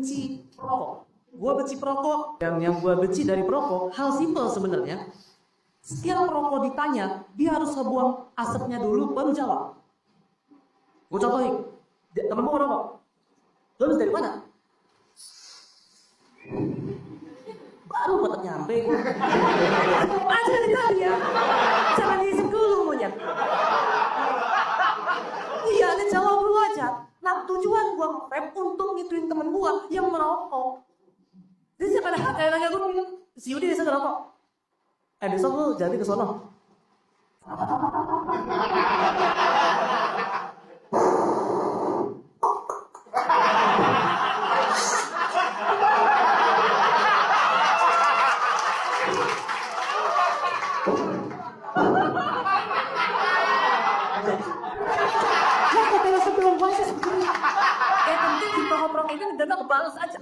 benci perokok. Gue benci perokok. Yang gue benci dari perokok, hal simpel sebenarnya. Setiap perokok ditanya, dia harus ngebuang asapnya dulu, baru jawab. Gue contohin, temen gue merokok. Lo habis dari mana? Baru batak nyampe gue. Aja dari tadi ya. Jangan diisip dulu monyet. Iya, dia jawab dulu aja. Nah, tujuan gue nge-vape untuk ngituin temen gue yang merokok. Jadi siapa ada kayak nanya gue, si Yudi bisa ngerokok. Besok lu jadi ke sono. Sebelum puasa sebetulnya. Yang penting si perokok itu udah kebales aja.